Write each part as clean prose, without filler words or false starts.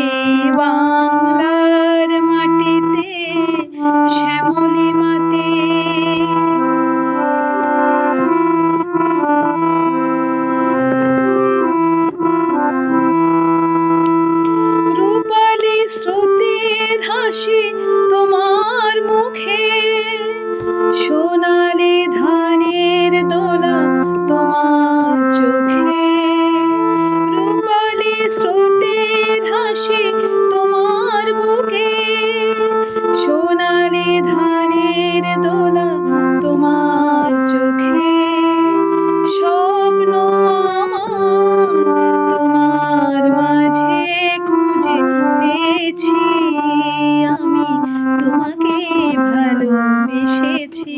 এই বাংলার মাটিতে শ্যামলী মাতে রূপালী স্রোতের হাসি তোমার মুখে, সোনালি ধানের দোলা তোমার চোখে। রূপালী স্রোতের হাসি তোমার বুকে, সোনালি ধানের দোলা তোমার চোখে। স্বপ্ন আমার তোমার মাঝে খুঁজে পেয়েছি, আমি তোমাকে ভালোবেসেছি।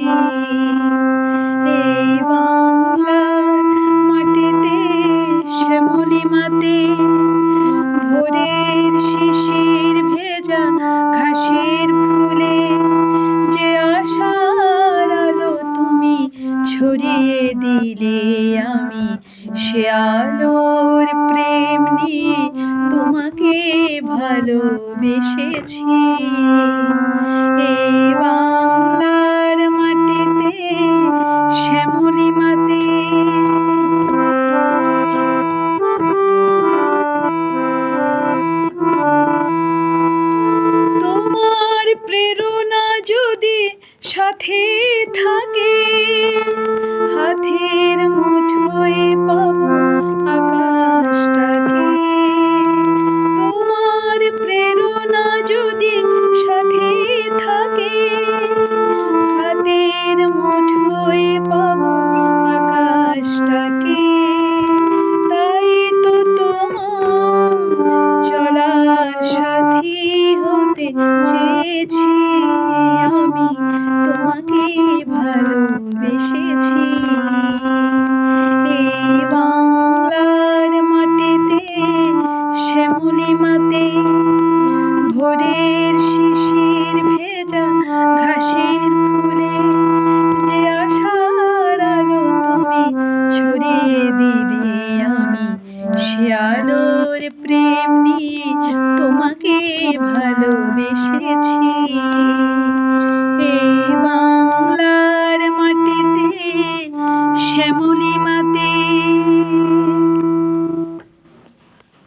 এই বাংলার মাটিতে শ্যামলী মাতে, ভোরের শিশির ভেজা ঘাসের ফুলে যে আশার আলো তুমি ছড়িয়ে দিলে, আমি সে আলোর প্রেম নিয়ে তোমাকে ভালোবেসেছি। এই বাংলার মাটিতে শ্যামলী মাতে। তোমার প্রেরণা যদি সাথে থাকে, হাতের মুঠোয় পাবো আকাশটাকে। তোমার প্রেরণা যদি সাথে থাকে, হাতের মুঠোয় পাবো আকাশটাকে। তাই তো তোমার চলার সাথী হতে চেয়েছি, আমি তোমাকে ভালোবেসেছি। এই বাংলার মাটিতে শ্যামলী মাতে, ভোরের শিশির ভেজা ঘাসের ফুলে যে আশার আলো তুমি ছড়িয়ে দিলে, আমি সে আলোর প্রেম নিয়ে তোমাকে ভালোবেসেছি। এই বাংলার মাটিতে শ্যামলী মাতে।